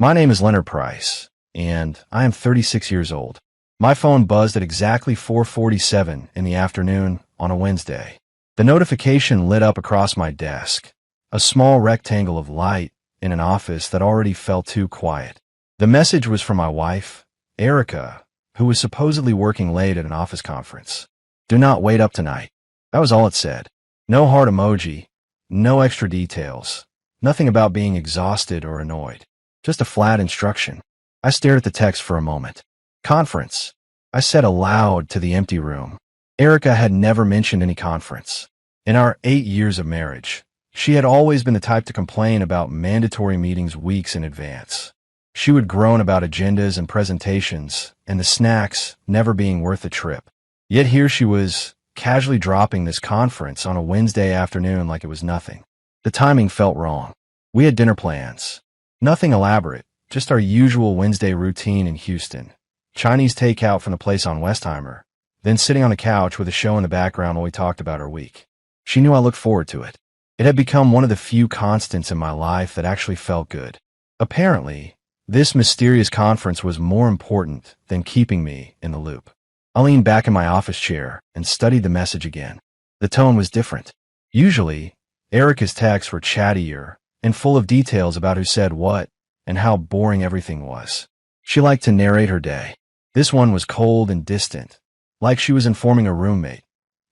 My name is Leonard Price, and I am 36 years old. My phone buzzed at exactly 4:47 in the afternoon on a Wednesday. The notification lit up across my desk, a small rectangle of light in an office that already felt too quiet. The message was from my wife, Erica, who was supposedly working late at an office conference. "Do not wait up tonight." That was all it said. No heart emoji, no extra details, nothing about being exhausted or annoyed. Just a flat instruction. I stared at the text for a moment. "Conference," I said aloud to the empty room. Erica had never mentioned any conference. In our 8 years of marriage, she had always been the type to complain about mandatory meetings weeks in advance. She would groan about agendas and presentations, and the snacks never being worth the trip. Yet here she was, casually dropping this conference on a Wednesday afternoon like it was nothing. The timing felt wrong. We had dinner plans. Nothing elaborate, just our usual Wednesday routine in Houston. Chinese takeout from the place on Westheimer, then sitting on the couch with a show in the background while we talked about our week. She knew I looked forward to it. It had become one of the few constants in my life that actually felt good. Apparently, this mysterious conference was more important than keeping me in the loop. I leaned back in my office chair and studied the message again. The tone was different. Usually, Erica's texts were chattier and full of details about who said what and how boring everything was. She liked to narrate her day. This one was cold and distant, like she was informing a roommate,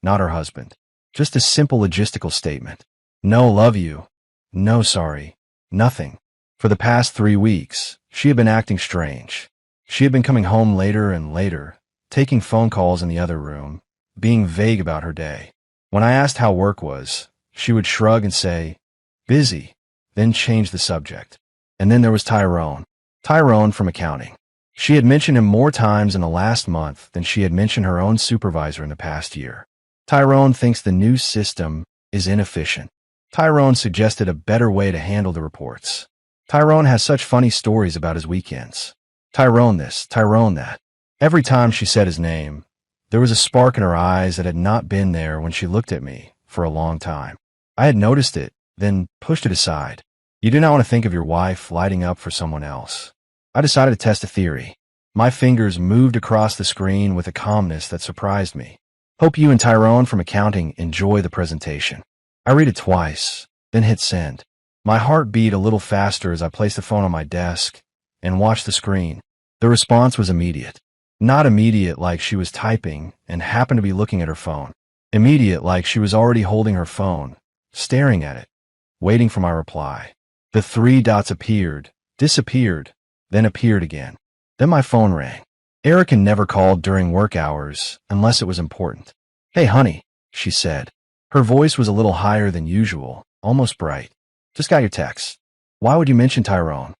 not her husband. Just a simple logistical statement. No love you. No sorry. Nothing. For the past 3 weeks, she had been acting strange. She had been coming home later and later, taking phone calls in the other room, being vague about her day. When I asked how work was, she would shrug and say, "Busy," then change the subject. And then there was Tyrone. Tyrone from accounting. She had mentioned him more times in the last month than she had mentioned her own supervisor in the past year. Tyrone thinks the new system is inefficient. Tyrone suggested a better way to handle the reports. Tyrone has such funny stories about his weekends. Tyrone this, Tyrone that. Every time she said his name, there was a spark in her eyes that had not been there when she looked at me for a long time. I had noticed it, then pushed it aside. You do not want to think of your wife lighting up for someone else. I decided to test a theory. My fingers moved across the screen with a calmness that surprised me. "Hope you and Tyrone from accounting enjoy the presentation." I read it twice, then hit send. My heart beat a little faster as I placed the phone on my desk and watched the screen. The response was immediate. Not immediate like she was typing and happened to be looking at her phone. Immediate like she was already holding her phone, staring at it, waiting for my reply. The 3 dots appeared, disappeared, then appeared again. Then my phone rang. Erica never called during work hours unless it was important. "Hey, honey," she said. Her voice was a little higher than usual, almost bright. "Just got your text. Why would you mention Tyrone?"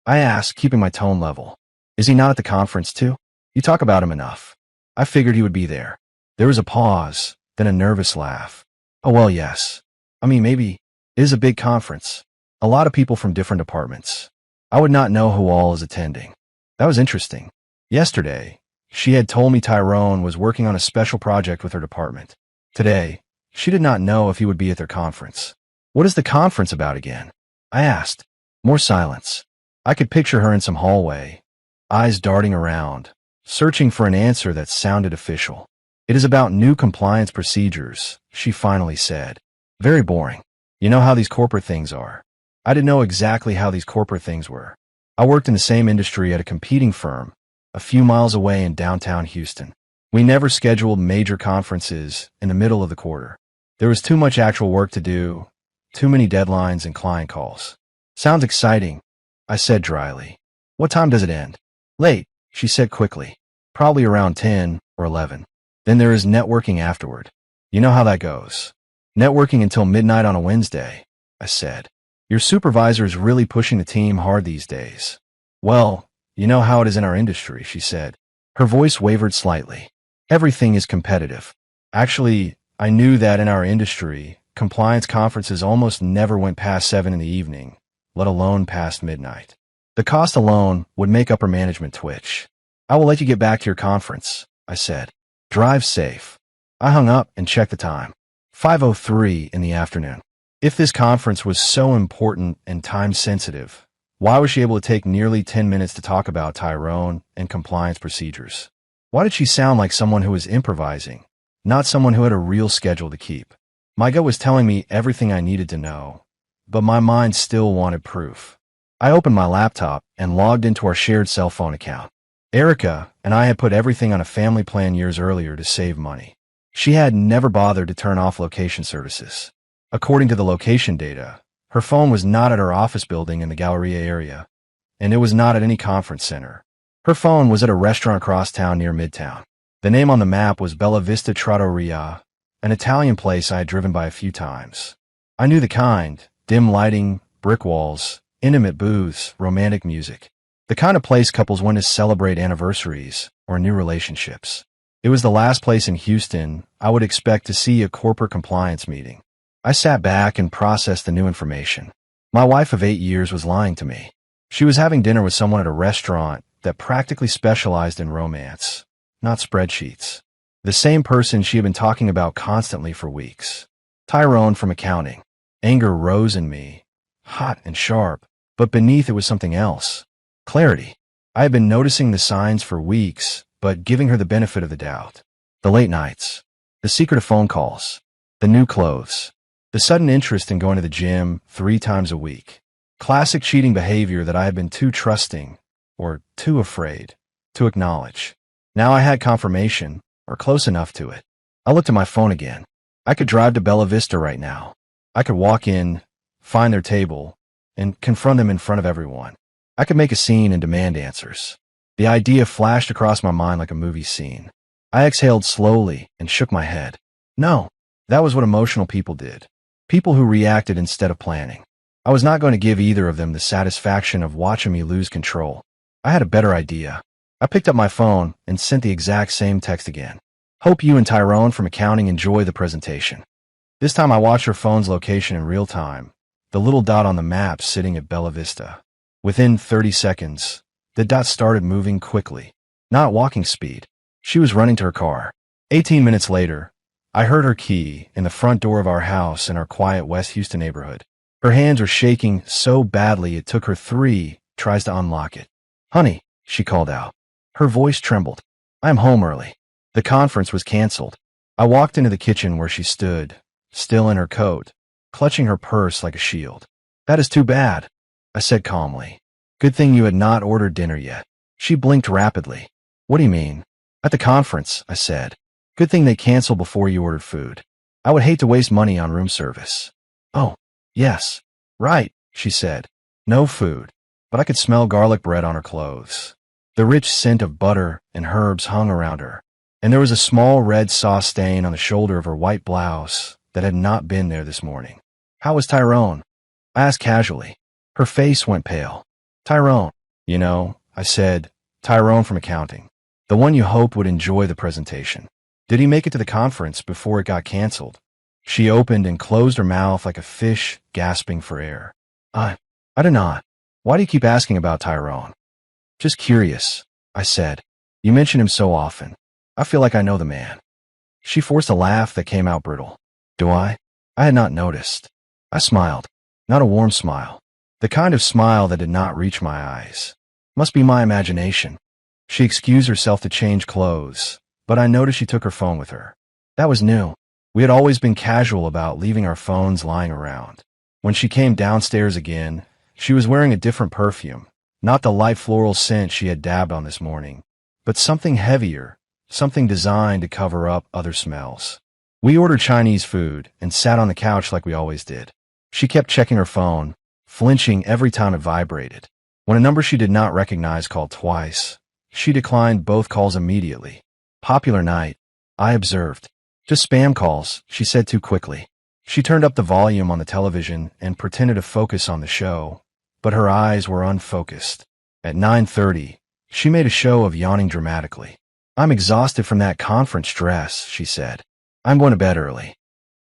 I asked, keeping my tone level. "Is he not at the conference too? You talk about him enough. I figured he would be there." There was a pause, then a nervous laugh. "Oh, well, yes. I mean, maybe it is a big conference. A lot of people from different departments. I would not know who all is attending." That was interesting. Yesterday, she had told me Tyrone was working on a special project with her department. Today, she did not know if he would be at their conference. "What is the conference about again?" I asked. More silence. I could picture her in some hallway, eyes darting around, searching for an answer that sounded official. "It is about new compliance procedures," she finally said. "Very boring. You know how these corporate things are." I didn't know exactly how these corporate things were. I worked in the same industry at a competing firm, a few miles away in downtown Houston. We never scheduled major conferences in the middle of the quarter. There was too much actual work to do, too many deadlines and client calls. "Sounds exciting," I said dryly. "What time does it end?" "Late," she said quickly. "Probably around 10 or 11. Then there is networking afterward. You know how that goes." "Networking until midnight on a Wednesday," I said. "Your supervisor is really pushing the team hard these days." "Well, you know how it is in our industry," she said. Her voice wavered slightly. "Everything is competitive." Actually, I knew that in our industry, compliance conferences almost never went past 7 in the evening, let alone past midnight. The cost alone would make upper management twitch. "I will let you get back to your conference," I said. "Drive safe." I hung up and checked the time. 5:03 in the afternoon. If this conference was so important and time-sensitive, Why was she able to take nearly 10 minutes to talk about Tyrone and compliance procedures? Why did she sound like someone who was improvising, not someone who had a real schedule to keep? My gut was telling me everything I needed to know, but my mind still wanted proof. I opened my laptop and logged into our shared cell phone account. Erica and I had put everything on a family plan years earlier to save money. She had never bothered to turn off location services. According to the location data, her phone was not at her office building in the Galleria area, and it was not at any conference center. Her phone was at a restaurant across town near Midtown. The name on the map was Bella Vista Trattoria, an Italian place I had driven by a few times. I knew the kind: dim lighting, brick walls, intimate booths, romantic music. The kind of place couples went to celebrate anniversaries or new relationships. It was the last place in Houston I would expect to see a corporate compliance meeting. I sat back and processed the new information. My wife of 8 years was lying to me. She was having dinner with someone at a restaurant that practically specialized in romance, not spreadsheets. The same person she had been talking about constantly for weeks. Tyrone from accounting. Anger rose in me, hot and sharp, but beneath it was something else. Clarity. I had been noticing the signs for weeks, but giving her the benefit of the doubt. The late nights. The secretive phone calls. The new clothes. The sudden interest in going to the gym 3 times a week. Classic cheating behavior that I had been too trusting, or too afraid, to acknowledge. Now I had confirmation, or close enough to it. I looked at my phone again. I could drive to Bella Vista right now. I could walk in, find their table, and confront them in front of everyone. I could make a scene and demand answers. The idea flashed across my mind like a movie scene. I exhaled slowly and shook my head. No, that was what emotional people did. People who reacted instead of planning. I was not going to give either of them the satisfaction of watching me lose control. I had a better idea. I picked up my phone and sent the exact same text again. Hope you and Tyrone from accounting enjoy the presentation. This time I watched her phone's location in real time, the little dot on the map sitting at Bella Vista. Within 30 seconds, the dot started moving quickly, not walking speed. She was running to her car. 18 minutes later, I heard her key in the front door of our house in our quiet West Houston neighborhood. Her hands were shaking so badly it took her 3 tries to unlock it. Honey, she called out. Her voice trembled. I'm home early. The conference was canceled. I walked into the kitchen where she stood, still in her coat, clutching her purse like a shield. That is too bad, I said calmly. Good thing you had not ordered dinner yet. She blinked rapidly. What do you mean? At the conference, I said. Good thing they canceled before you ordered food. I would hate to waste money on room service. Oh, yes. Right, she said. No food. But I could smell garlic bread on her clothes. The rich scent of butter and herbs hung around her, and there was a small red sauce stain on the shoulder of her white blouse that had not been there this morning. How was Tyrone? I asked casually. Her face went pale. Tyrone, you know, I said, Tyrone from accounting. The one you hoped would enjoy the presentation. Did he make it to the conference before it got canceled? She opened and closed her mouth like a fish gasping for air. I did not. Why do you keep asking about Tyrone? Just curious, I said. You mention him so often. I feel like I know the man. She forced a laugh that came out brittle. Do I? I had not noticed. I smiled. Not a warm smile. The kind of smile that did not reach my eyes. Must be my imagination. She excused herself to change clothes, but I noticed she took her phone with her. That was new. We had always been casual about leaving our phones lying around. When she came downstairs again, she was wearing a different perfume, not the light floral scent she had dabbed on this morning, but something heavier, something designed to cover up other smells. We ordered Chinese food and sat on the couch like we always did. She kept checking her phone, flinching every time it vibrated. When a number she did not recognize called twice, she declined both calls immediately. Popular night, I observed. Just spam calls, she said too quickly. She turned up the volume on the television and pretended to focus on the show, but her eyes were unfocused. At 9:30, she made a show of yawning dramatically. I'm exhausted from that conference stress, she said. I'm going to bed early.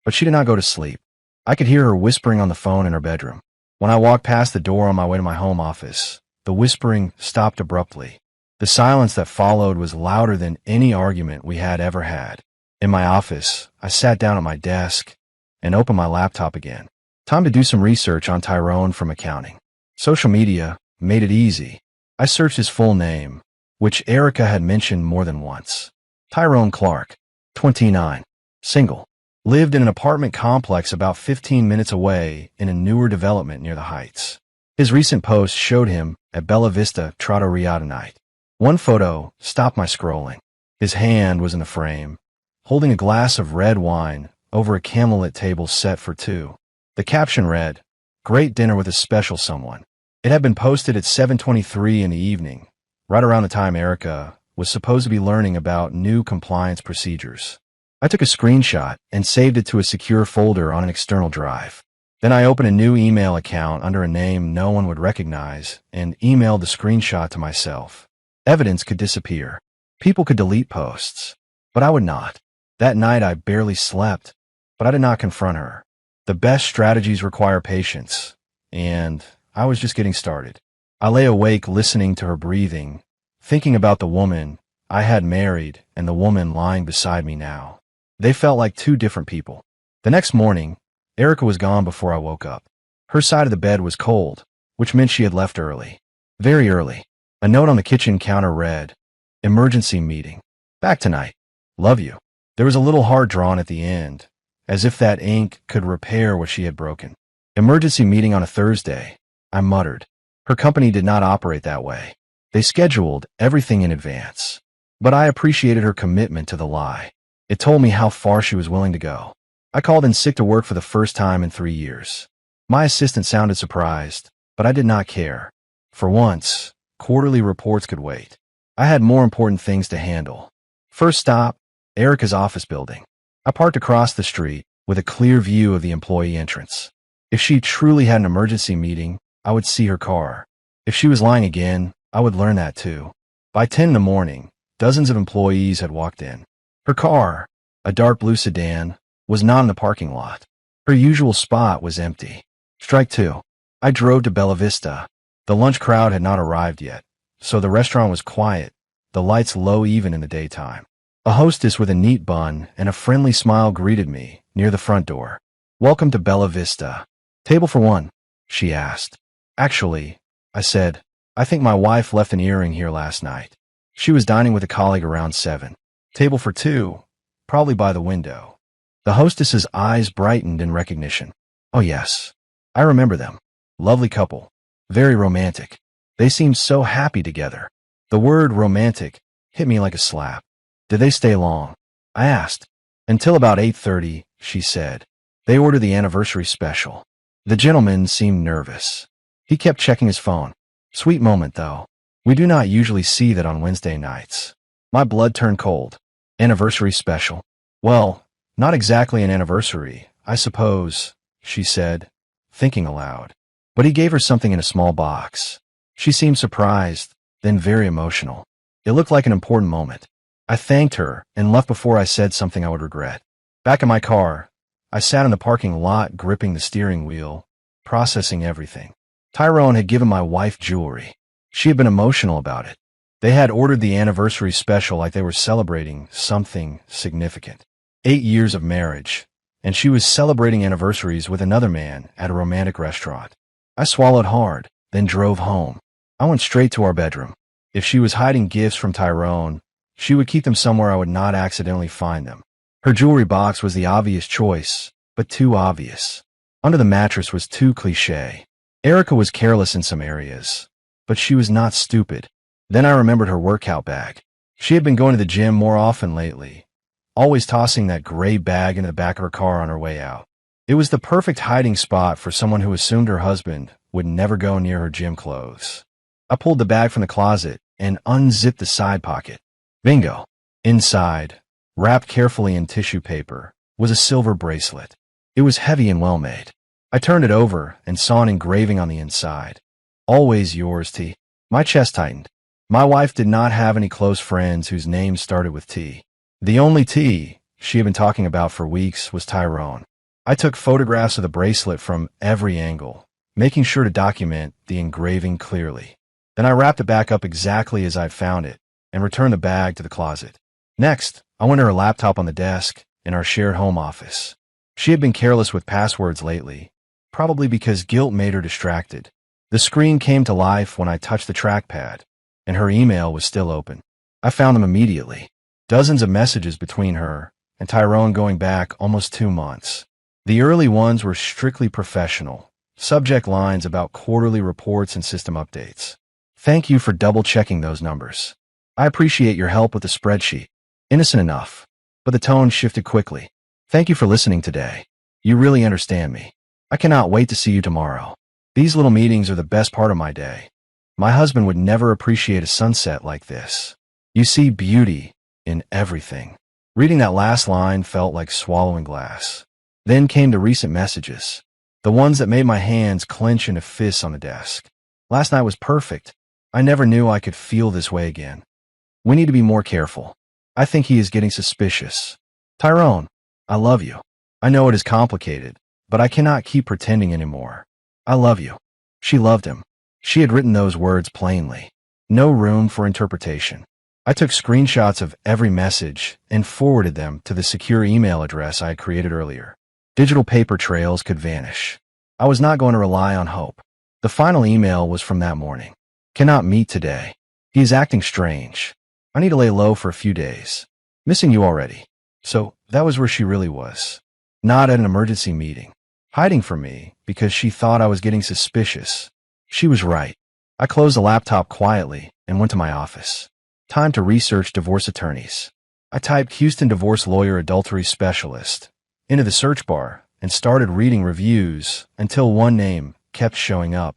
But she did not go to sleep. I could hear her whispering on the phone in her bedroom. When I walked past the door on my way to my home office, the whispering stopped abruptly. The silence that followed was louder than any argument we had ever had. In my office, I sat down at my desk and opened my laptop again. Time to do some research on Tyrone from accounting. Social media, made it easy. I searched his full name, which Erica had mentioned more than once. Tyrone Clark, 29, single, lived in an apartment complex about 15 minutes away in a newer development near the Heights. His recent post showed him at Bella Vista Trattoria tonight. One photo stopped my scrolling. His hand was in the frame, holding a glass of red wine over a candlelit table set for two. The caption read, "Great dinner with a special someone." It had been posted at 7:23 in the evening, right around the time Erica was supposed to be learning about new compliance procedures. I took a screenshot and saved it to a secure folder on an external drive. Then I opened a new email account under a name no one would recognize and emailed the screenshot to myself. Evidence could disappear. People could delete posts, but I would not. That night I barely slept, but I did not confront her. The best strategies require patience, and I was just getting started. I lay awake listening to her breathing, thinking about the woman I had married and the woman lying beside me now. They felt like two different people. The next morning, Erica was gone before I woke up. Her side of the bed was cold, which meant she had left early. Very early. A note on the kitchen counter read, "Emergency meeting. Back tonight. Love you." There was a little heart drawn at the end, as if that ink could repair what she had broken. Emergency meeting on a Thursday, I muttered. Her company did not operate that way. They scheduled everything in advance. But I appreciated her commitment to the lie. It told me how far she was willing to go. I called in sick to work for the first time in 3 years. My assistant sounded surprised, but I did not care. For once, quarterly reports could wait. I had more important things to handle. First stop, Erica's office building. I parked across the street with a clear view of the employee entrance. If she truly had an emergency meeting, I would see her car. If she was lying again, I would learn that too. By 10 in the morning, dozens of employees had walked in. Her car, a dark blue sedan, was not in the parking lot. Her usual spot was empty. Strike two. I drove to Bella Vista. The lunch crowd had not arrived yet, so the restaurant was quiet, the lights low even in the daytime. A hostess with a neat bun and a friendly smile greeted me near the front door. "Welcome to Bella Vista. Table for one?" she asked. "Actually," I said, "I think my wife left an earring here last night. She was dining with a colleague around 7. Table for two, probably by the window." The hostess's eyes brightened in recognition. "Oh yes, I remember them. Lovely couple. Very romantic. They seemed so happy together." The word romantic hit me like a slap. "Did they stay long?" I asked. "Until about 8:30, she said. "They ordered the anniversary special." The gentleman seemed nervous. He kept checking his phone. Sweet moment, though. We do not usually see that on Wednesday nights. My blood turned cold. Anniversary special? Well, not exactly an anniversary, I suppose, she said, thinking aloud. But he gave her something in a small box. She seemed surprised, then very emotional. It looked like an important moment. I thanked her and left before I said something I would regret. Back in my car, I sat in the parking lot gripping the steering wheel, processing everything. Tyrone had given my wife jewelry. She had been emotional about it. They had ordered the anniversary special like they were celebrating something significant. 8 years of marriage, and she was celebrating anniversaries with another man at a romantic restaurant. I swallowed hard, then drove home. I went straight to our bedroom. If she was hiding gifts from Tyrone, she would keep them somewhere I would not accidentally find them. Her jewelry box was the obvious choice, but too obvious. Under the mattress was too cliché. Erica was careless in some areas, but she was not stupid. Then I remembered her workout bag. She had been going to the gym more often lately, always tossing that gray bag into the back of her car on her way out. It was the perfect hiding spot for someone who assumed her husband would never go near her gym clothes. I pulled the bag from the closet and unzipped the side pocket. Bingo! Inside, wrapped carefully in tissue paper, was a silver bracelet. It was heavy and well-made. I turned it over and saw an engraving on the inside. "Always yours, T." My chest tightened. My wife did not have any close friends whose names started with T. The only T she had been talking about for weeks was Tyrone. I took photographs of the bracelet from every angle, making sure to document the engraving clearly. Then I wrapped it back up exactly as I'd found it and returned the bag to the closet. Next, I went to her laptop on the desk in our shared home office. She had been careless with passwords lately, probably because guilt made her distracted. The screen came to life when I touched the trackpad, and her email was still open. I found them immediately. Dozens of messages between her and Tyrone going back almost 2 months. The early ones were strictly professional, subject lines about quarterly reports and system updates. Thank you for double-checking those numbers. I appreciate your help with the spreadsheet. Innocent enough, but the tone shifted quickly. Thank you for listening today. You really understand me. I cannot wait to see you tomorrow. These little meetings are the best part of my day. My husband would never appreciate a sunset like this. You see beauty in everything. Reading that last line felt like swallowing glass. Then came the recent messages, the ones that made my hands clench into fists on the desk. Last night was perfect. I never knew I could feel this way again. We need to be more careful. I think he is getting suspicious. Tyrone, I love you. I know it is complicated, but I cannot keep pretending anymore. I love you. She loved him. She had written those words plainly. No room for interpretation. I took screenshots of every message and forwarded them to the secure email address I had created earlier. Digital paper trails could vanish. I was not going to rely on hope. The final email was from that morning. Cannot meet today. He is acting strange. I need to lay low for a few days. Missing you already. So that was where she really was. Not at an emergency meeting. Hiding from me because she thought I was getting suspicious. She was right. I closed the laptop quietly and went to my office. Time to research divorce attorneys. I typed Houston divorce lawyer adultery specialist into the search bar and started reading reviews until one name kept showing up.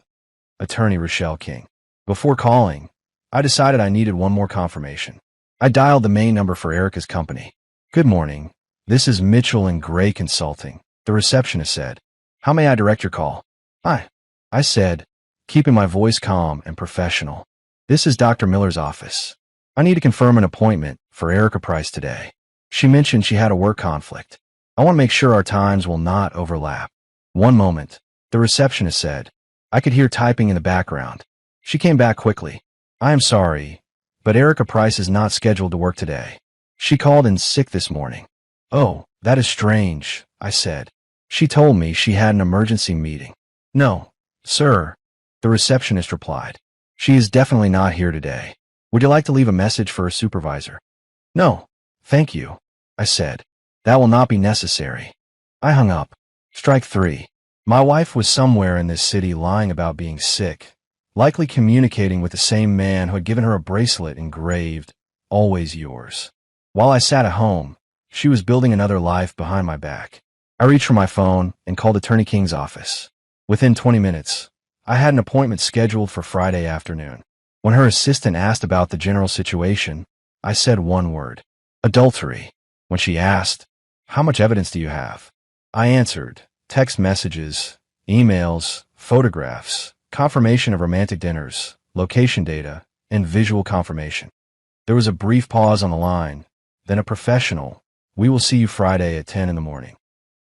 Attorney Rochelle King. Before calling, I decided I needed one more confirmation. I dialed the main number for Erica's company. Good morning. This is Mitchell and Gray Consulting, the receptionist said. How may I direct your call? Hi, I said, keeping my voice calm and professional. This is Dr. Miller's office. I need to confirm an appointment for Erica Price today. She mentioned she had a work conflict. I want to make sure our times will not overlap. One moment, the receptionist said. I could hear typing in the background. She came back quickly. I am sorry, but Erica Price is not scheduled to work today. She called in sick this morning. Oh, that is strange, I said. She told me she had an emergency meeting. No, sir, the receptionist replied. She is definitely not here today. Would you like to leave a message for a supervisor? No, thank you, I said. That will not be necessary. I hung up. Strike 3. My wife was somewhere in this city lying about being sick, likely communicating with the same man who had given her a bracelet engraved, "Always yours." While I sat at home, she was building another life behind my back. I reached for my phone and called Attorney King's office. Within 20 minutes, I had an appointment scheduled for Friday afternoon. When her assistant asked about the general situation, I said one word: adultery. When she asked, "How much evidence do you have?" I answered, text messages, emails, photographs, confirmation of romantic dinners, location data, and visual confirmation. There was a brief pause on the line, then a professional, "We will see you Friday at 10 in the morning."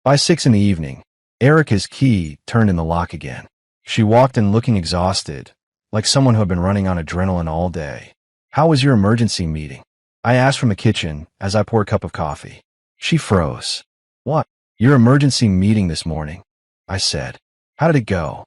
By 6 in the evening, Erica's key turned in the lock again. She walked in looking exhausted, like someone who had been running on adrenaline all day. "How was your emergency meeting?" I asked from the kitchen as I poured a cup of coffee. She froze. "What? Your emergency meeting this morning?" I said. "How did it go?"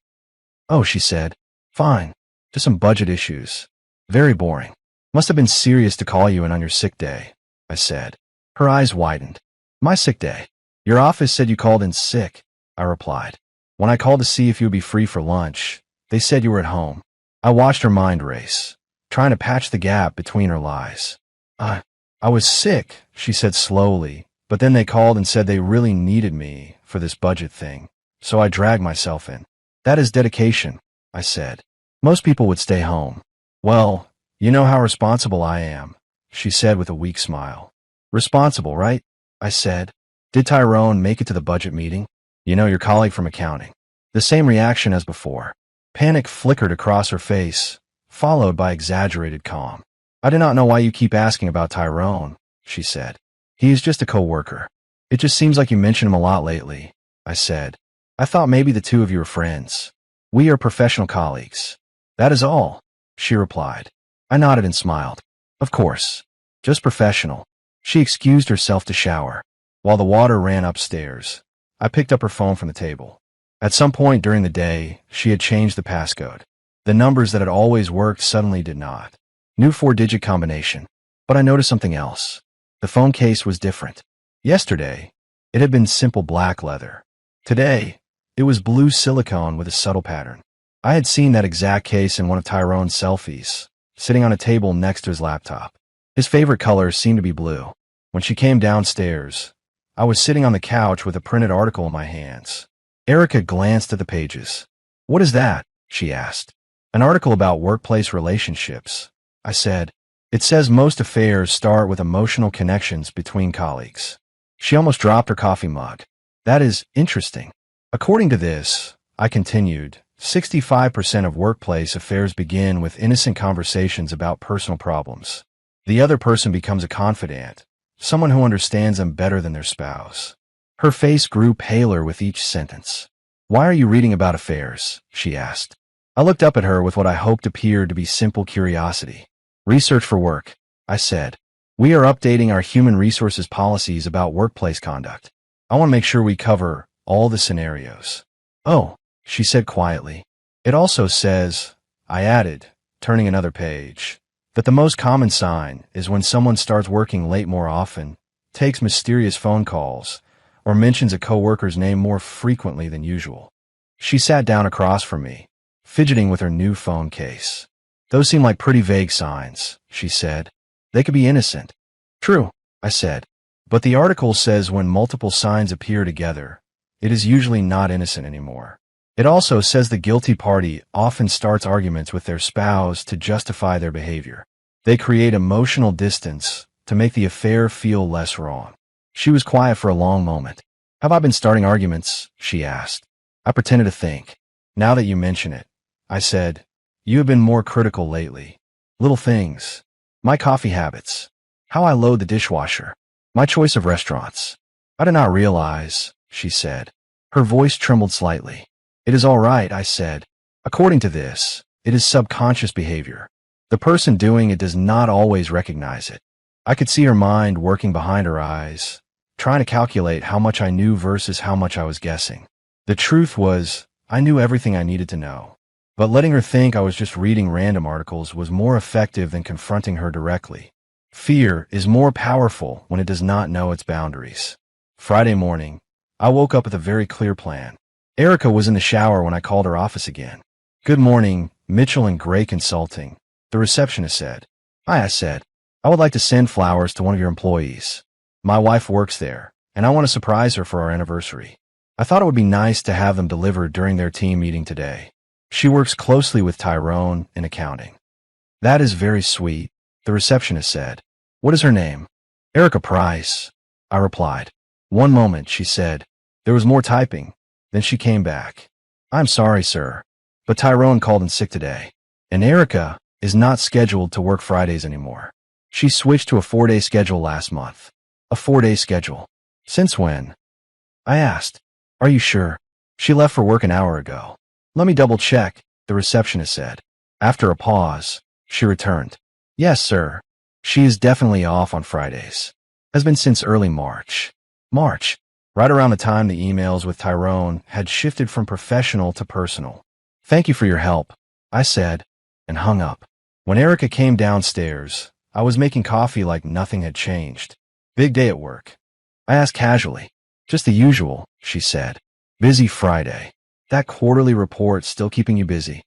"Oh," she said. "Fine. Just some budget issues. Very boring. Must have been serious to call you in on your sick day," I said. Her eyes widened. "My sick day? Your office said you called in sick," I replied. "When I called to see if you would be free for lunch, they said you were at home." I watched her mind race, trying to patch the gap between her lies. I was sick," she said slowly, "but then they called and said they really needed me for this budget thing, so I dragged myself in." "That is dedication," I said. "Most people would stay home." "Well, you know how responsible I am," she said with a weak smile. "Responsible, right?" I said. "Did Tyrone make it to the budget meeting? You know, your colleague from accounting." The same reaction as before. Panic flickered across her face, followed by exaggerated calm. "I do not know why you keep asking about Tyrone," she said. "He is just a coworker. It just seems like you mention him a lot lately," I said. "I thought maybe the two of you are friends. We are professional colleagues." "That is all," she replied. I nodded and smiled. "Of course. Just professional." She excused herself to shower. While the water ran upstairs, I picked up her phone from the table. At some point during the day, she had changed the passcode. The numbers that had always worked suddenly did not. New four-digit combination. But I noticed something else. The phone case was different. Yesterday, it had been simple black leather. Today, it was blue silicone with a subtle pattern. I had seen that exact case in one of Tyrone's selfies, sitting on a table next to his laptop. His favorite color seemed to be blue. When she came downstairs, I was sitting on the couch with a printed article in my hands. Erica glanced at the pages. "What is that?" she asked. "An article about workplace relationships," I said. "It says most affairs start with emotional connections between colleagues." She almost dropped her coffee mug. "That is interesting. According to this," I continued, 65% of workplace affairs begin with innocent conversations about personal problems. The other person becomes a confidant, someone who understands them better than their spouse. Her face grew paler with each sentence. "Why are you reading about affairs?" she asked. I looked up at her with what I hoped appeared to be simple curiosity. "Research for work," I said. "We are updating our human resources policies about workplace conduct. I want to make sure we cover all the scenarios." "Oh," she said quietly. "It also says," I added, turning another page, "that the most common sign is when someone starts working late more often, takes mysterious phone calls, or mentions a coworker's name more frequently than usual." She sat down across from me, fidgeting with her new phone case. "Those seem like pretty vague signs," she said. "They could be innocent." "True," I said. "But the article says when multiple signs appear together, it is usually not innocent anymore. It also says the guilty party often starts arguments with their spouse to justify their behavior. They create emotional distance to make the affair feel less wrong." She was quiet for a long moment. "Have I been starting arguments?" she asked. I pretended to think. "Now that you mention it," I said, "you have been more critical lately. Little things. My coffee habits. How I load the dishwasher. My choice of restaurants." "I did not realize," she said. Her voice trembled slightly. "It is all right," I said. "According to this, it is subconscious behavior. The person doing it does not always recognize it." I could see her mind working behind her eyes, trying to calculate how much I knew versus how much I was guessing. The truth was, I knew everything I needed to know. But letting her think I was just reading random articles was more effective than confronting her directly. Fear is more powerful when it does not know its boundaries. Friday morning, I woke up with a very clear plan. Erica was in the shower when I called her office again. "Good morning, Mitchell and Gray Consulting," the receptionist said. "Hi," I said. "I would like to send flowers to one of your employees. My wife works there, and I want to surprise her for our anniversary. I thought it would be nice to have them delivered during their team meeting today. She works closely with Tyrone in accounting." "That is very sweet," the receptionist said. "What is her name?" "Erica Price," I replied. "One moment," she said. There was more typing. Then she came back. "I'm sorry, sir, but Tyrone called in sick today, and Erica is not scheduled to work Fridays anymore. She switched to a 4-day schedule last month." "A 4-day schedule? Since when?" I asked. "Are you sure? She left for work an hour ago." "Let me double check," the receptionist said. After a pause, she returned. "Yes, sir. She is definitely off on Fridays. Has been since early March." March, right around the time the emails with Tyrone had shifted from professional to personal. "Thank you for your help," I said, and hung up. When Erica came downstairs, I was making coffee like nothing had changed. "Big day at work?" I asked casually. "Just the usual," she said. "Busy Friday. That quarterly report still keeping you busy?"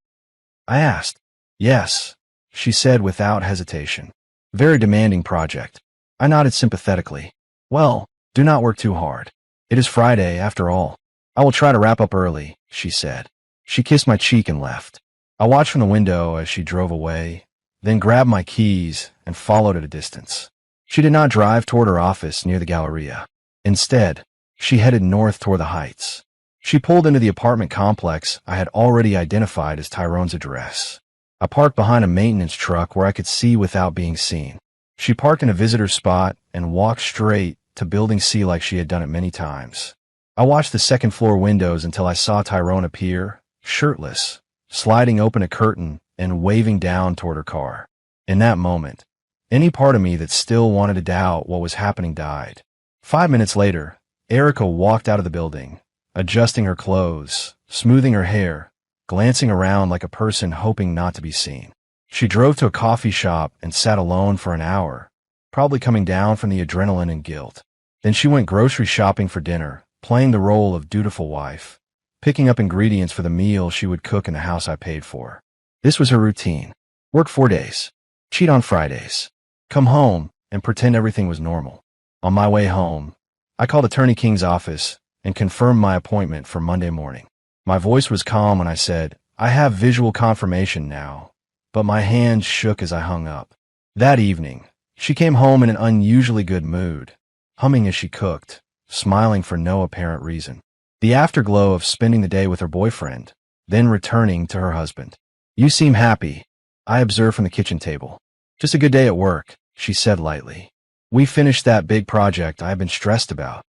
I asked. "Yes," she said without hesitation. "Very demanding project." I nodded sympathetically. "Well, do not work too hard. It is Friday, after all. I will try to wrap up early," she said. She kissed my cheek and left. I watched from the window as she drove away, then grabbed my keys and followed at a distance. She did not drive toward her office near the Galleria. Instead, she headed north toward the Heights. She pulled into the apartment complex I had already identified as Tyrone's address. I parked behind a maintenance truck where I could see without being seen. She parked in a visitor spot and walked straight to Building C like she had done it many times. I watched the second-floor windows until I saw Tyrone appear, shirtless, sliding open a curtain and waving down toward her car. In that moment, any part of me that still wanted to doubt what was happening died. 5 minutes later, Erica walked out of the building, adjusting her clothes, smoothing her hair, glancing around like a person hoping not to be seen. She drove to a coffee shop and sat alone for an hour, probably coming down from the adrenaline and guilt. Then she went grocery shopping for dinner, playing the role of dutiful wife, picking up ingredients for the meal she would cook in the house I paid for. This was her routine. Work 4 days. Cheat on Fridays. Come home and pretend everything was normal. On my way home, I called Attorney King's office and confirmed my appointment for Monday morning. My voice was calm when I said, "I have visual confirmation now," but my hands shook as I hung up. That evening, she came home in an unusually good mood, humming as she cooked, smiling for no apparent reason. The afterglow of spending the day with her boyfriend, then returning to her husband. "You seem happy," I observed from the kitchen table. "Just a good day at work," she said lightly. "We finished that big project I have been stressed about."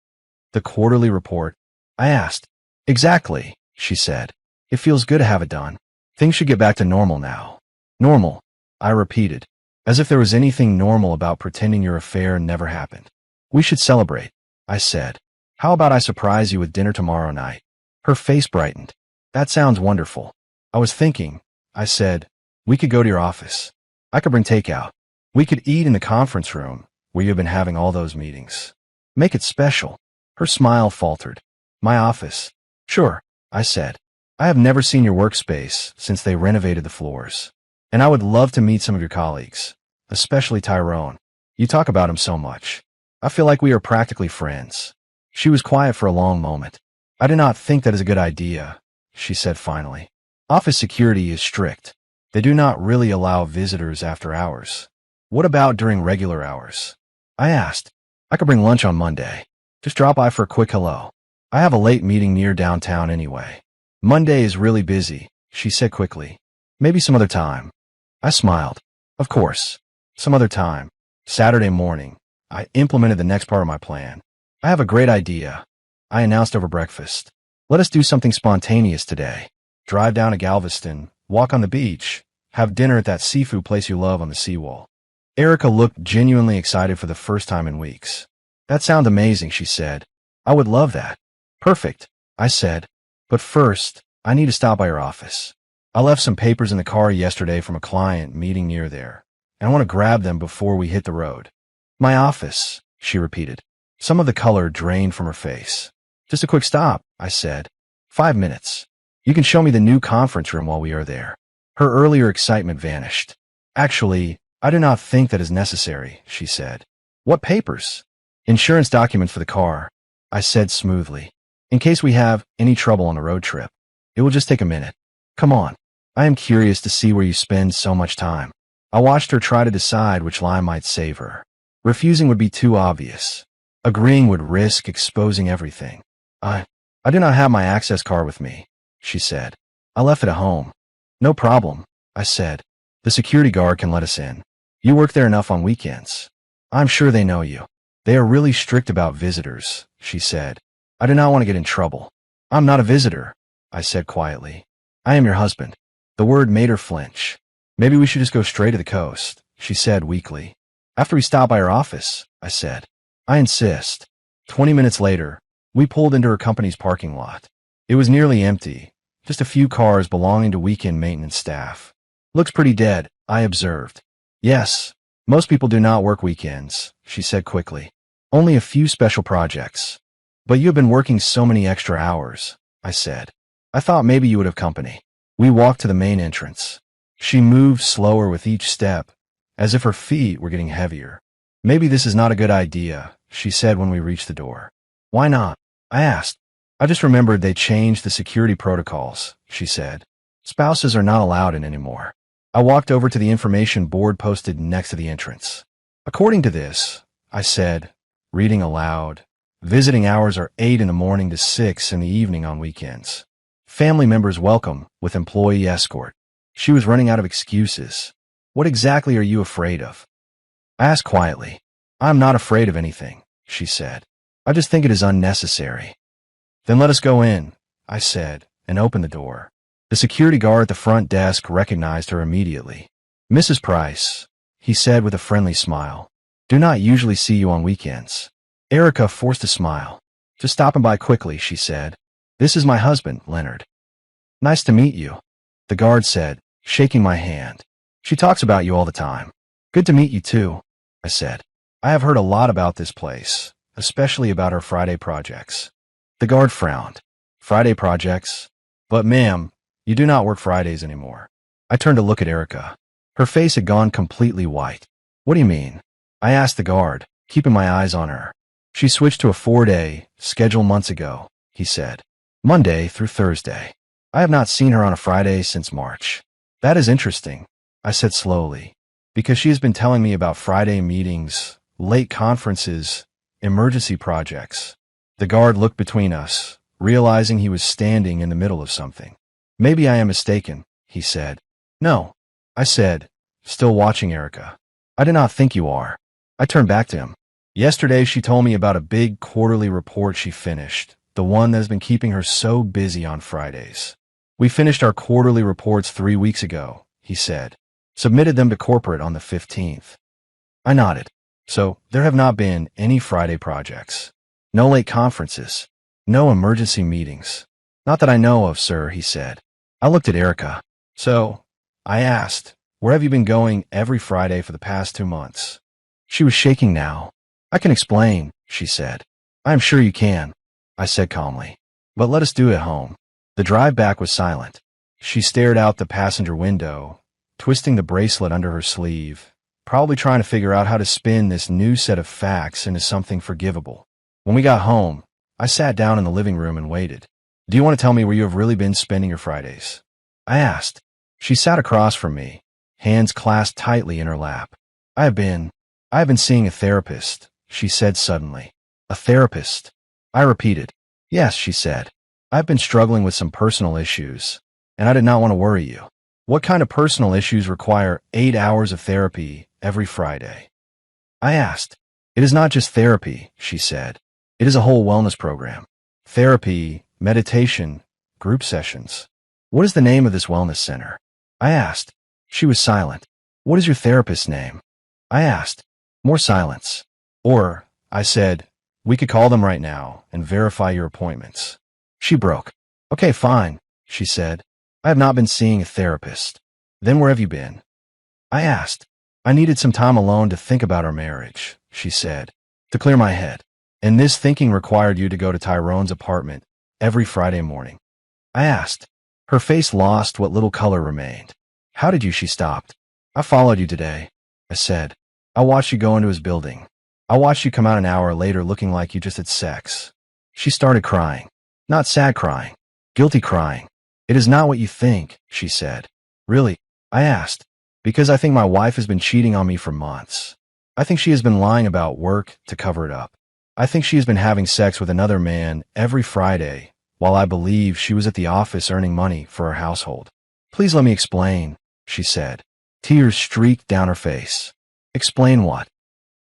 "The quarterly report?" I asked. "Exactly," she said. "It feels good to have it done. Things should get back to normal now." "Normal," I repeated, as if there was anything normal about pretending your affair never happened. "We should celebrate," I said. "How about I surprise you with dinner tomorrow night?" Her face brightened. "That sounds wonderful." "I was thinking," I said, "we could go to your office. I could bring takeout. We could eat in the conference room where you've been having all those meetings. Make it special." Her smile faltered. "My office?" "Sure," I said. "I have never seen your workspace since they renovated the floors. And I would love to meet some of your colleagues, especially Tyrone. You talk about him so much. I feel like we are practically friends." She was quiet for a long moment. "I do not think that is a good idea," she said finally. "Office security is strict. They do not really allow visitors after hours." "What about during regular hours?" I asked. "I could bring lunch on Monday. Just drop by for a quick hello. I have a late meeting near downtown anyway." "Monday is really busy," she said quickly. "Maybe some other time." I smiled. "Of course. Some other time. Saturday morning." I implemented the next part of my plan. "I have a great idea," I announced over breakfast. "Let us do something spontaneous today. Drive down to Galveston, walk on the beach, have dinner at that seafood place you love on the seawall." Erica looked genuinely excited for the first time in weeks. "That sounds amazing," she said. "I would love that." "Perfect," I said. "But first, I need to stop by your office. I left some papers in the car yesterday from a client meeting near there, and I want to grab them before we hit the road." "My office," she repeated. Some of the color drained from her face. "Just a quick stop," I said. 5 minutes. You can show me the new conference room while we are there." Her earlier excitement vanished. "Actually, I do not think that is necessary," she said. "What papers?" "Insurance documents for the car," I said smoothly. "In case we have any trouble on the road trip. It will just take a minute. Come on. I am curious to see where you spend so much time." I watched her try to decide which lie might save her. Refusing would be too obvious. Agreeing would risk exposing everything. I do not have my access card with me," she said. "I left it at home." "No problem," I said. "The security guard can let us in. You work there enough on weekends. I'm sure they know you." "They are really strict about visitors," she said. "I do not want to get in trouble." "I'm not a visitor," I said quietly. "I am your husband." The word made her flinch. "Maybe we should just go straight to the coast," she said weakly. "After we stop by her office," I said. "I insist." 20 minutes later, we pulled into her company's parking lot. It was nearly empty, just a few cars belonging to weekend maintenance staff. "Looks pretty dead," I observed. "Yes, most people do not work weekends," she said quickly. "Only a few special projects." "But you have been working so many extra hours," I said. "I thought maybe you would have company." We walked to the main entrance. She moved slower with each step, as if her feet were getting heavier. "Maybe this is not a good idea," she said when we reached the door. "Why not?" I asked. "I just remembered they changed the security protocols," she said. "Spouses are not allowed in anymore." I walked over to the information board posted next to the entrance. "According to this," I said, reading aloud, "visiting hours are 8 in the morning to 6 in the evening on weekends. Family members welcome with employee escort." She was running out of excuses. "What exactly are you afraid of?" I asked quietly. "I'm not afraid of anything," she said. "I just think it is unnecessary." "Then let us go in," I said, and opened the door. The security guard at the front desk recognized her immediately. "Mrs. Price," he said with a friendly smile. "Do not usually see you on weekends." Erica forced a smile. "Just stopping by quickly," she said. "This is my husband, Leonard." "Nice to meet you," The guard said, shaking my hand. She talks about you all the time. Good to meet you too, I said. I have heard a lot about this place, especially about her Friday projects. The guard frowned. Friday projects? But ma'am, you do not work Fridays anymore. I turned to look at Erica. Her face had gone completely white. What do you mean? I asked the guard, keeping my eyes on her. She switched to a 4-day schedule months ago, he said. Monday through Thursday. I have not seen her on a Friday since March. That is interesting, I said slowly, because she has been telling me about Friday meetings, late conferences, emergency projects. The guard looked between us, realizing he was standing in the middle of something. Maybe I am mistaken, he said. No, I said, still watching Erica. I do not think you are. I turned back to him. Yesterday she told me about a big quarterly report she finished, the one that has been keeping her so busy on Fridays. We finished our quarterly reports 3 weeks ago, he said. Submitted them to corporate on the 15th. I nodded. So, there have not been any Friday projects. No late conferences. No emergency meetings. Not that I know of, sir, he said. I looked at Erica. So, I asked, where have you been going every Friday for the past 2 months? She was shaking now. I can explain, she said. I am sure you can, I said calmly. But let us do it at home. The drive back was silent. She stared out the passenger window, twisting the bracelet under her sleeve, probably trying to figure out how to spin this new set of facts into something forgivable. When we got home, I sat down in the living room and waited. Do you want to tell me where you have really been spending your Fridays? I asked. She sat across from me, hands clasped tightly in her lap. I have been seeing a therapist, she said suddenly. A therapist? I repeated. Yes, she said. I've been struggling with some personal issues, and I did not want to worry you. What kind of personal issues require 8 hours of therapy every Friday? I asked. It is not just therapy, she said. It is a whole wellness program. Therapy, meditation, group sessions. What is the name of this wellness center? I asked. She was silent. What is your therapist's name? I asked. More silence. Or, I said, we could call them right now and verify your appointments. She broke. Okay, fine, she said. I have not been seeing a therapist. Then where have you been? I asked. I needed some time alone to think about our marriage, she said, to clear my head. And this thinking required you to go to Tyrone's apartment every Friday morning. I asked. Her face lost what little color remained. How did you? She stopped. I followed you today, I said. I watched you go into his building. I watched you come out an hour later looking like you just had sex. She started crying. Not sad crying. Guilty crying. It is not what you think, she said. Really? I asked. Because I think my wife has been cheating on me for months. I think she has been lying about work to cover it up. I think she has been having sex with another man every Friday, while I believe she was at the office earning money for her household. Please let me explain, she said. Tears streaked down her face. Explain what?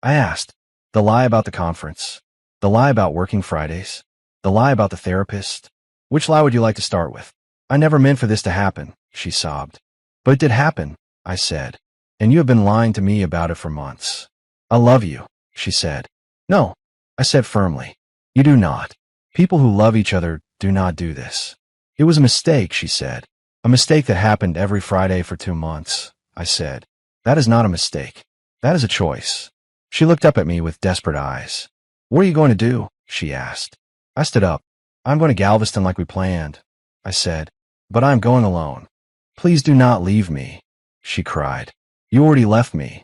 I asked. The lie about the conference. The lie about working Fridays. The lie about the therapist. Which lie would you like to start with? I never meant for this to happen, she sobbed. But it did happen, I said. And you have been lying to me about it for months. I love you, she said. No, I said firmly. You do not. People who love each other do not do this. It was a mistake, she said. A mistake that happened every Friday for 2 months, I said. That is not a mistake. That is a choice. She looked up at me with desperate eyes. What are you going to do? She asked. I stood up. I'm going to Galveston like we planned, I said. But I'm going alone. Please do not leave me, she cried. You already left me,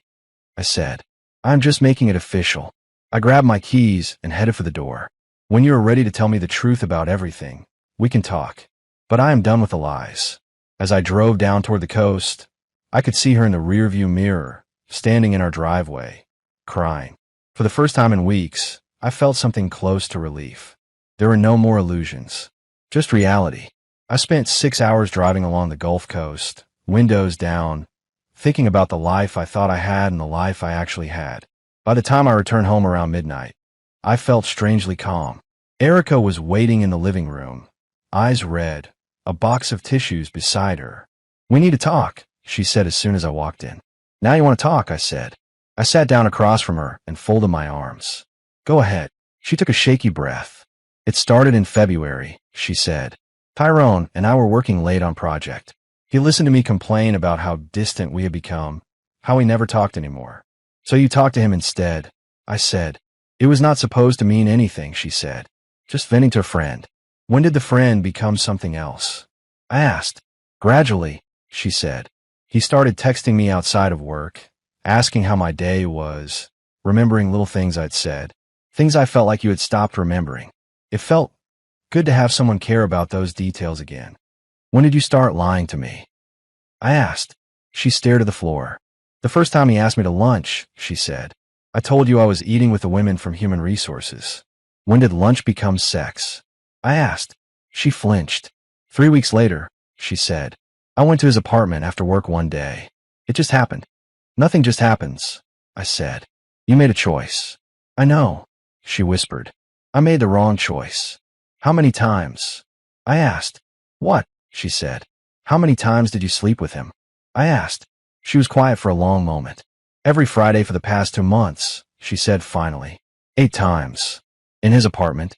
I said. I'm just making it official. I grabbed my keys and headed for the door. When you are ready to tell me the truth about everything, we can talk. But I am done with the lies. As I drove down toward the coast, I could see her in the rearview mirror, standing in our driveway, crying. For the first time in weeks, I felt something close to relief. There were no more illusions, just reality. I spent 6 hours driving along the Gulf Coast, windows down, thinking about the life I thought I had and the life I actually had. By the time I returned home around midnight, I felt strangely calm. Erica was waiting in the living room, eyes red, a box of tissues beside her. We need to talk, she said as soon as I walked in. Now you want to talk, I said. I sat down across from her and folded my arms. Go ahead. She took a shaky breath. It started in February, she said. Tyrone and I were working late on project. He listened to me complain about how distant we had become, how we never talked anymore. So you talked to him instead, I said. It was not supposed to mean anything, she said. Just venting to a friend. When did the friend become something else? I asked. Gradually, she said. He started texting me outside of work, asking how my day was, remembering little things I'd said, things I felt like you had stopped remembering. It felt good to have someone care about those details again. When did you start lying to me? I asked. She stared at the floor. The first time he asked me to lunch, she said. I told you I was eating with the women from Human Resources. When did lunch become sex? I asked. She flinched. 3 weeks later, she said. I went to his apartment after work one day. It just happened. Nothing just happens, I said. You made a choice. I know, she whispered. I made the wrong choice. How many times? I asked. What? She said. How many times did you sleep with him? I asked. She was quiet for a long moment. Every Friday for the past 2 months, she said finally. 8 times. In his apartment?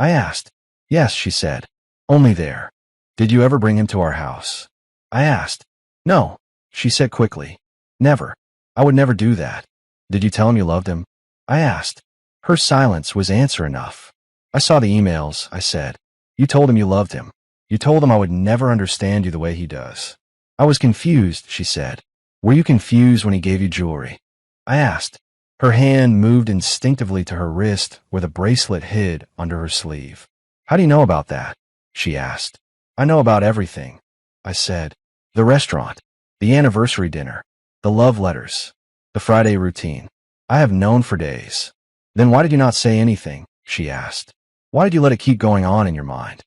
I asked. Yes, she said. Only there. Did you ever bring him to our house? I asked. No, she said quickly. Never. I would never do that. Did you tell him you loved him? I asked. Her silence was answer enough. I saw the emails, I said. You told him you loved him. You told him I would never understand you the way he does. I was confused, she said. Were you confused when he gave you jewelry? I asked. Her hand moved instinctively to her wrist where the bracelet hid under her sleeve. How do you know about that? She asked. I know about everything, I said. The restaurant, the anniversary dinner, the love letters, the Friday routine. I have known for days. Then why did you not say anything? She asked. Why did you let it keep going on in your mind?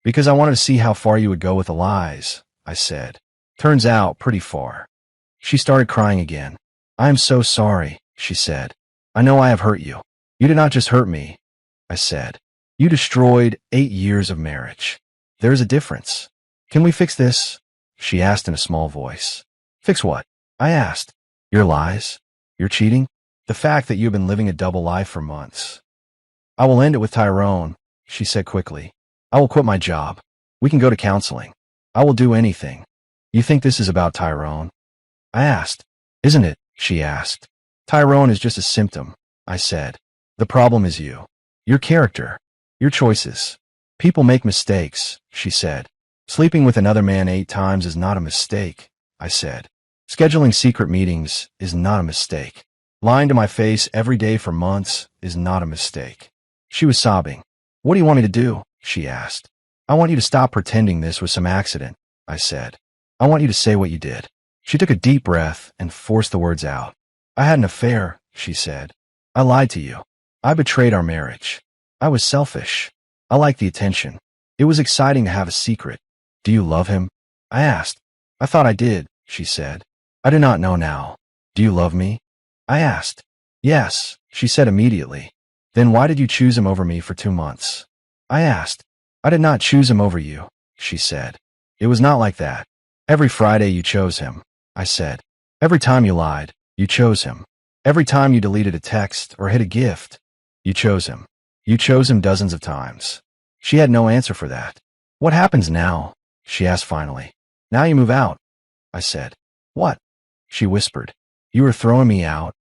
Because I wanted to see how far you would go with the lies, I said. Turns out pretty far. She started crying again. I am so sorry, she said. I know I have hurt you. You did not just hurt me, I said. You destroyed 8 years of marriage. There is a difference. Can we fix this? She asked in a small voice. Fix what? I asked. Your lies? Your cheating? The fact that you've been living a double life for months. I will end it with Tyrone, she said quickly. I will quit my job. We can go to counseling. I will do anything. You think this is about Tyrone? I asked. Isn't it? She asked. Tyrone is just a symptom, I said. The problem is you. Your character. Your choices. People make mistakes, she said. Sleeping with another man 8 times is not a mistake, I said. Scheduling secret meetings is not a mistake. Lying to my face every day for months is not a mistake. She was sobbing. What do you want me to do? She asked. I want you to stop pretending this was some accident, I said. I want you to say what you did. She took a deep breath and forced the words out. I had an affair, she said. I lied to you. I betrayed our marriage. I was selfish. I liked the attention. It was exciting to have a secret. Do you love him? I asked. I thought I did, she said. I do not know now. Do you love me? I asked. Yes, she said immediately. Then why did you choose him over me for 2 months? I asked. I did not choose him over you, she said. It was not like that. Every Friday you chose him, I said. Every time you lied, you chose him. Every time you deleted a text or hid a gift, you chose him. You chose him dozens of times. She had no answer for that. What happens now? She asked finally. Now you move out, I said. What? She whispered. You are throwing me out.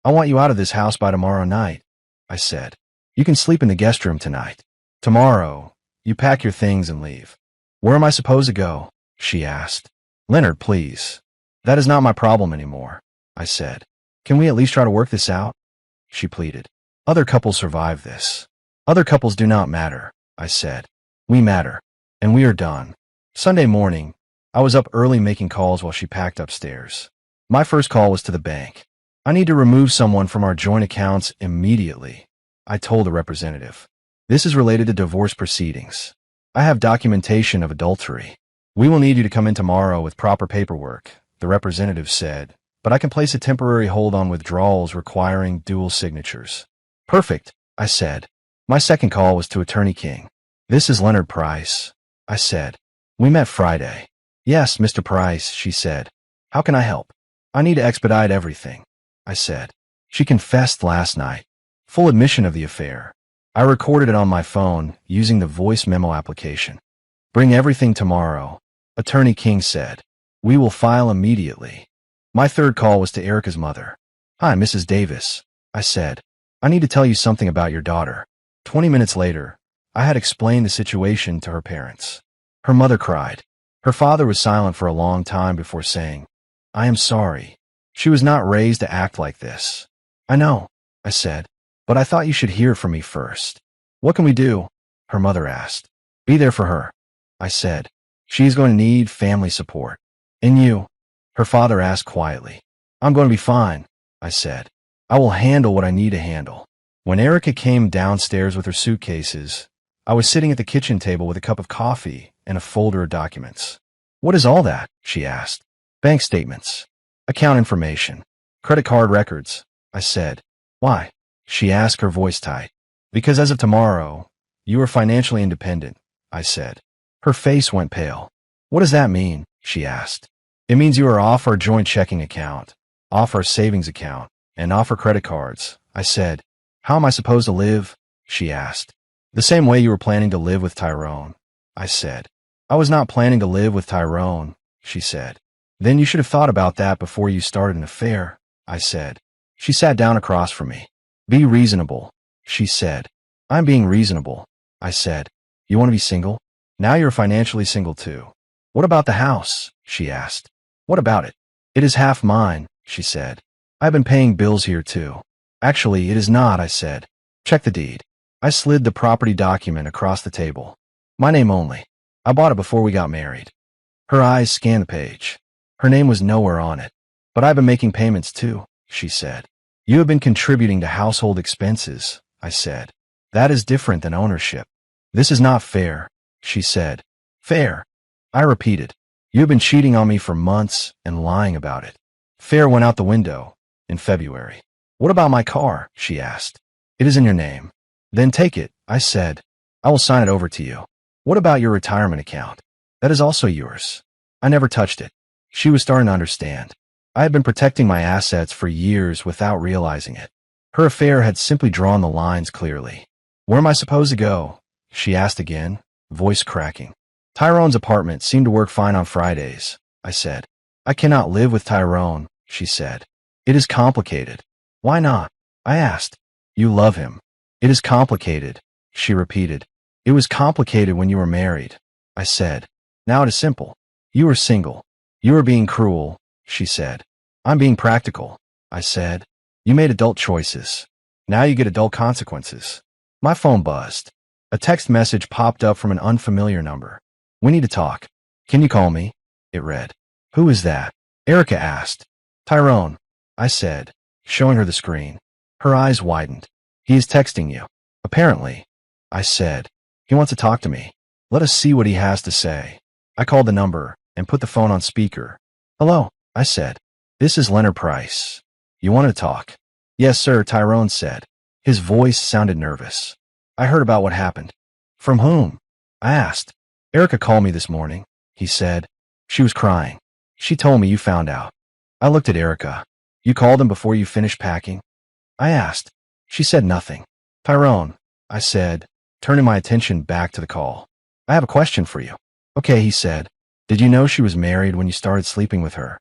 I want you out of this house by tomorrow night, I said. You can sleep in the guest room tonight. Tomorrow, you pack your things and leave. Where am I supposed to go? She asked. Leonard, please. That is not my problem anymore, I said. Can we at least try to work this out? She pleaded. Other couples survive this. Other couples do not matter, I said. We matter. And we are done. Sunday morning, I was up early making calls while she packed upstairs. My first call was to the bank. I need to remove someone from our joint accounts immediately, I told the representative. This is related to divorce proceedings. I have documentation of adultery. We will need you to come in tomorrow with proper paperwork, the representative said, but I can place a temporary hold on withdrawals requiring dual signatures. Perfect, I said. My second call was to Attorney King. This is Leonard Price, I said. We met Friday. Yes, Mr. Price, she said. How can I help? I need to expedite everything, I said. She confessed last night. Full admission of the affair. I recorded it on my phone using the voice memo application. Bring everything tomorrow, Attorney King said. We will file immediately. My third call was to Erica's mother. Hi, Mrs. Davis, I said. I need to tell you something about your daughter. 20 minutes later, I had explained the situation to her parents. Her mother cried. Her father was silent for a long time before saying, I am sorry. She was not raised to act like this. I know, I said, but I thought you should hear from me first. What can we do? Her mother asked. Be there for her, I said. She is going to need family support. And you? Her father asked quietly. I'm going to be fine, I said. I will handle what I need to handle. When Erica came downstairs with her suitcases, I was sitting at the kitchen table with a cup of coffee and a folder of documents. What is all that? She asked. Bank statements, account information, credit card records, I said. Why? She asked, her voice tight. Because as of tomorrow, you are financially independent, I said. Her face went pale. What does that mean? She asked. It means you are off our joint checking account, off our savings account, and off our credit cards, I said. How am I supposed to live? She asked. The same way you were planning to live with Tyrone, I said. I was not planning to live with Tyrone, she said. Then you should have thought about that before you started an affair, I said. She sat down across from me. Be reasonable, she said. I'm being reasonable, I said. You want to be single? Now you're financially single too. What about the house? She asked. What about it? It is half mine, she said. I've been paying bills here too. Actually, it is not, I said. Check the deed. I slid the property document across the table. My name only. I bought it before we got married. Her eyes scanned the page. Her name was nowhere on it. But I've been making payments too, she said. You have been contributing to household expenses, I said. That is different than ownership. This is not fair, she said. Fair? I repeated. You have been cheating on me for months and lying about it. Fair went out the window in February. What about my car? She asked. It is in your name. Then take it, I said. I will sign it over to you. What about your retirement account? That is also yours. I never touched it. She was starting to understand. I had been protecting my assets for years without realizing it. Her affair had simply drawn the lines clearly. Where am I supposed to go? She asked again, voice cracking. Tyrone's apartment seemed to work fine on Fridays, I said. I cannot live with Tyrone, she said. It is complicated. Why not? I asked. You love him. It is complicated, she repeated. It was complicated when you were married, I said. Now it is simple. You are single. You are being cruel, she said. I'm being practical, I said. You made adult choices. Now you get adult consequences. My phone buzzed. A text message popped up from an unfamiliar number. We need to talk. Can you call me? It read. Who is that? Erica asked. Tyrone, I said, showing her the screen. Her eyes widened. He is texting you. Apparently, I said. He wants to talk to me. Let us see what he has to say. I called the number and put the phone on speaker. Hello, I said. This is Leonard Price. You want to talk? Yes, sir, Tyrone said. His voice sounded nervous. I heard about what happened. From whom? I asked. Erica called me this morning, he said. She was crying. She told me you found out. I looked at Erica. You called him before you finished packing? I asked. She said nothing. Tyrone, I said, turning my attention back to the call. I have a question for you. Okay, he said. Did you know she was married when you started sleeping with her?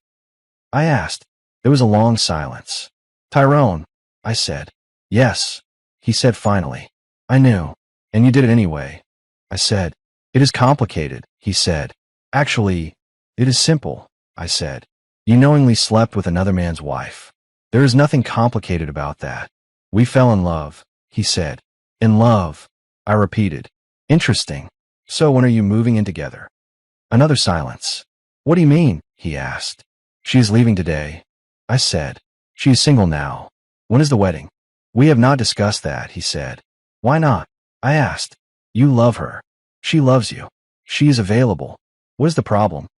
I asked. There was a long silence. Tyrone, I said. Yes, he said finally. I knew. And you did it anyway. I said. It is complicated, he said. Actually, it is simple, I said. You knowingly slept with another man's wife. There is nothing complicated about that. We fell in love, he said. In love, I repeated. Interesting. So when are you moving in together? Another silence. What do you mean? He asked. She is leaving today, I said. She is single now. When is the wedding? We have not discussed that, he said. Why not? I asked. You love her. She loves you. She is available. What is the problem?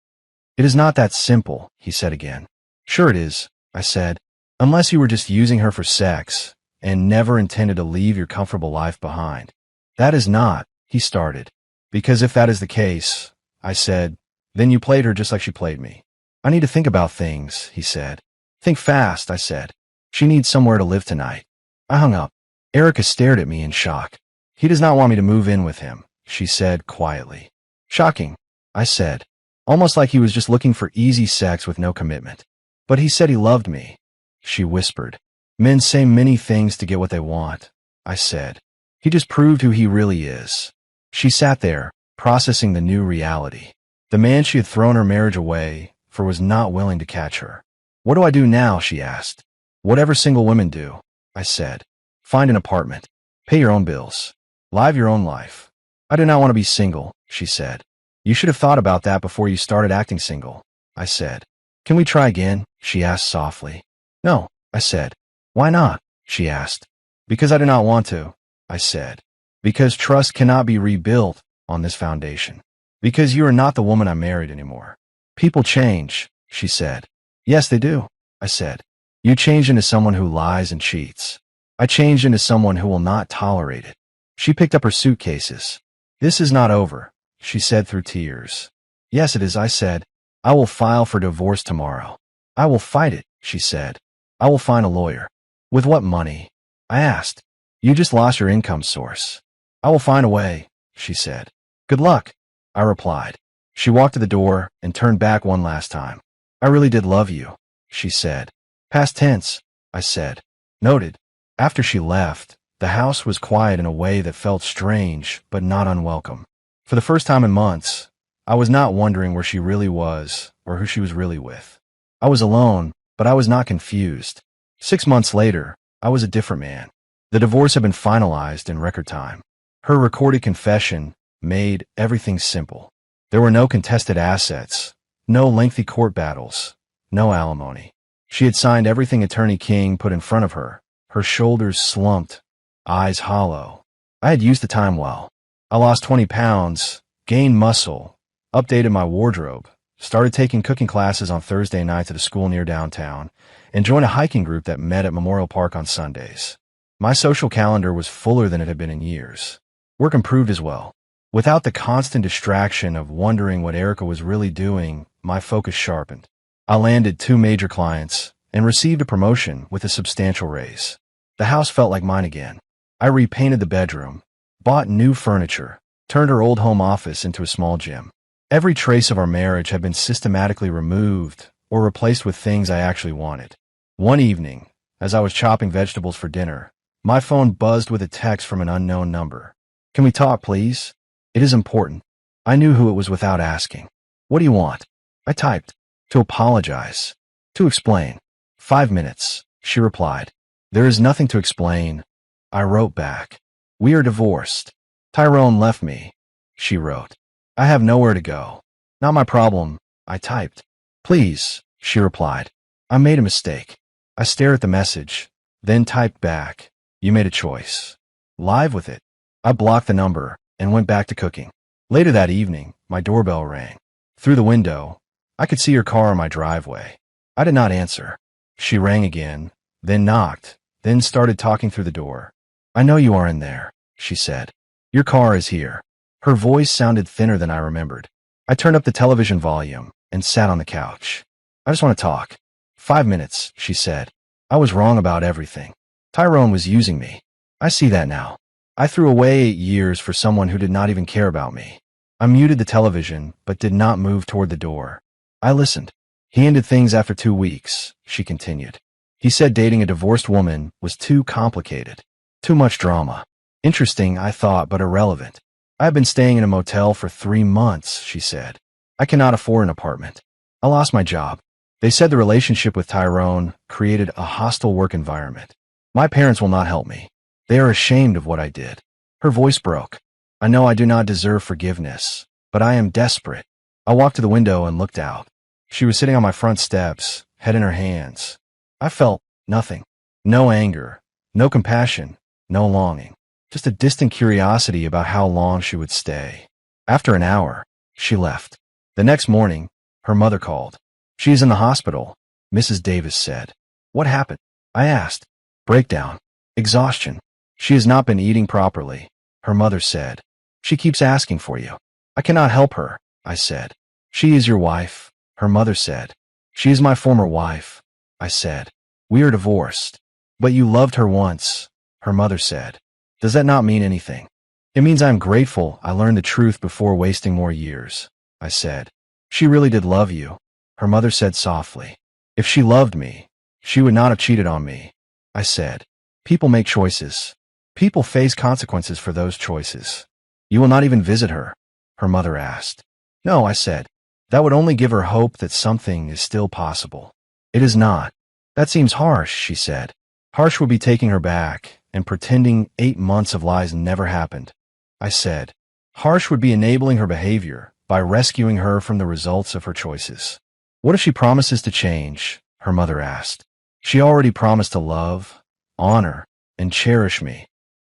It is not that simple, he said again. Sure it is, I said. Unless you were just using her for sex and never intended to leave your comfortable life behind. That is not, he started. Because if that is the case, I said, then you played her just like she played me. I need to think about things, he said. Think fast, I said. She needs somewhere to live tonight. I hung up. Erica stared at me in shock. He does not want me to move in with him, she said quietly. Shocking, I said. almost like he was just looking for easy sex with no commitment. But he said he loved me, she whispered. Men say many things to get what they want, I said. He just proved who he really is. She sat there, processing the new reality. The man she had thrown her marriage away for was not willing to catch her. What do I do now, she asked. Whatever single women do, I said. Find an apartment. Pay your own bills. Live your own life. I do not want to be single, she said. You should have thought about that before you started acting single, I said. Can we try again? She asked softly. No, I said. Why not? She asked. Because I do not want to, I said. Because trust cannot be rebuilt on this foundation. Because you are not the woman I married anymore. People change, she said. Yes, they do, I said. You change into someone who lies and cheats. I changed into someone who will not tolerate it. She picked up her suitcases. This is not over, she said through tears. Yes, it is, I said. I will file for divorce tomorrow. I will fight it, she said. I will find a lawyer. With what money? I asked. You just lost your income source. I will find a way, she said. Good luck, I replied. She walked to the door and turned back one last time. I really did love you, she said. Past tense, I said. Noted. After she left, the house was quiet in a way that felt strange but not unwelcome. For the first time in months, I was not wondering where she really was or who she was really with. I was alone, but I was not confused. 6 months later, I was a different man. The divorce had been finalized in record time. Her recorded confession made everything simple. There were no contested assets, no lengthy court battles, no alimony. She had signed everything Attorney King put in front of her, her shoulders slumped, eyes hollow. I had used the time well. I lost 20 pounds, gained muscle, updated my wardrobe, started taking cooking classes on Thursday nights at a school near downtown, and joined a hiking group that met at Memorial Park on Sundays. My social calendar was fuller than it had been in years. Work improved as well. Without the constant distraction of wondering what Erica was really doing, my focus sharpened. I landed 2 major clients and received a promotion with a substantial raise. The house felt like mine again. I repainted the bedroom, bought new furniture, turned her old home office into a small gym. Every trace of our marriage had been systematically removed or replaced with things I actually wanted. One evening, as I was chopping vegetables for dinner, my phone buzzed with a text from an unknown number. Can we talk, please? It is important. I knew who it was without asking. What do you want? I typed. To apologize. To explain. 5 minutes, she replied. There is nothing to explain. I wrote back. We are divorced. Tyrone left me, she wrote. I have nowhere to go. Not my problem, I typed. Please, she replied. I made a mistake. I stared at the message, then typed back. You made a choice. Live with it. I blocked the number and went back to cooking. Later that evening, my doorbell rang. Through the window, I could see her car in my driveway. I did not answer. She rang again, then knocked, then started talking through the door. I know you are in there, she said. Your car is here. Her voice sounded thinner than I remembered. I turned up the television volume and sat on the couch. I just want to talk. 5 minutes, she said. I was wrong about everything. Tyrone was using me. I see that now. I threw away 8 years for someone who did not even care about me. I muted the television, but did not move toward the door. I listened. He ended things after 2 weeks, she continued. He said dating a divorced woman was too complicated. Too much drama. Interesting, I thought, but irrelevant. I have been staying in a motel for 3 months, she said. I cannot afford an apartment. I lost my job. They said the relationship with Tyrone created a hostile work environment. My parents will not help me. They are ashamed of what I did. Her voice broke. I know I do not deserve forgiveness, but I am desperate. I walked to the window and looked out. She was sitting on my front steps, head in her hands. I felt nothing. No anger, no compassion, no longing. Just a distant curiosity about how long she would stay. After an hour, she left. The next morning, her mother called. She is in the hospital, Mrs. Davis said. What happened? I asked. Breakdown. Exhaustion. She has not been eating properly, her mother said. She keeps asking for you. I cannot help her, I said. She is your wife, her mother said. She is my former wife, I said. We are divorced. But you loved her once, her mother said. Does that not mean anything? It means I am grateful I learned the truth before wasting more years, I said. She really did love you, her mother said softly. If she loved me, she would not have cheated on me, I said. People make choices. People face consequences for those choices. You will not even visit her, her mother asked. No, I said. That would only give her hope that something is still possible. It is not. That seems harsh, she said. Harsh would be taking her back and pretending 8 months of lies never happened. I said. Harsh would be enabling her behavior by rescuing her from the results of her choices. What if she promises to change? Her mother asked. She already promised to love, honor, and cherish me,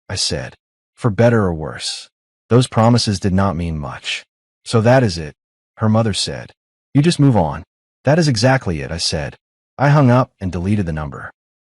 I said. For better or worse. Those promises did not mean much. So that is it, her mother said. You just move on. That is exactly it, I said. I hung up and deleted the number.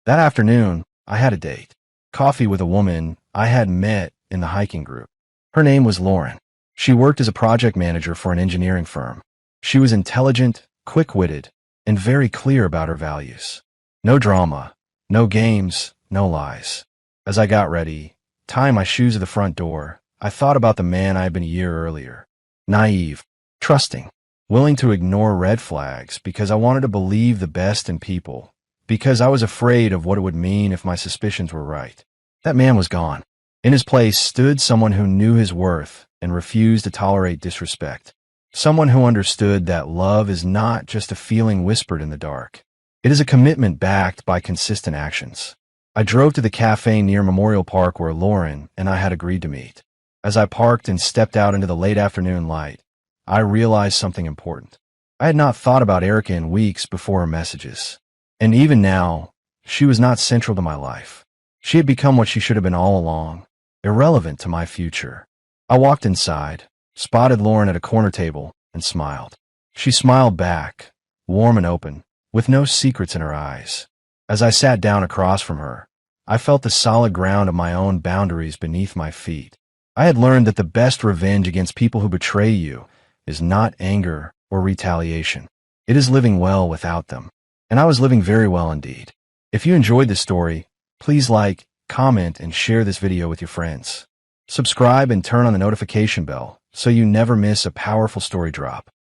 That afternoon, I had a date. Coffee with a woman I had met in the hiking group. Her name was Lauren. She worked as a project manager for an engineering firm. She was intelligent, quick-witted, and very clear about her values. No drama, no games, no lies. As I got ready, tying my shoes at the front door, I thought about the man I had been a year earlier. Naive, trusting, willing to ignore red flags because I wanted to believe the best in people, because I was afraid of what it would mean if my suspicions were right. That man was gone. In his place stood someone who knew his worth and refused to tolerate disrespect. Someone who understood that love is not just a feeling whispered in the dark. It is a commitment backed by consistent actions. I drove to the cafe near Memorial Park where Lauren and I had agreed to meet. As I parked and stepped out into the late afternoon light, I realized something important. I had not thought about Erica in weeks before her messages. And even now, she was not central to my life. She had become what she should have been all along, irrelevant to my future. I walked inside, spotted Lauren at a corner table, and smiled. She smiled back, warm and open, with no secrets in her eyes. As I sat down across from her, I felt the solid ground of my own boundaries beneath my feet. I had learned that the best revenge against people who betray you is not anger or retaliation. It is living well without them. And I was living very well indeed. If you enjoyed this story, please like, comment, and share this video with your friends. Subscribe and turn on the notification bell so you never miss a powerful story drop.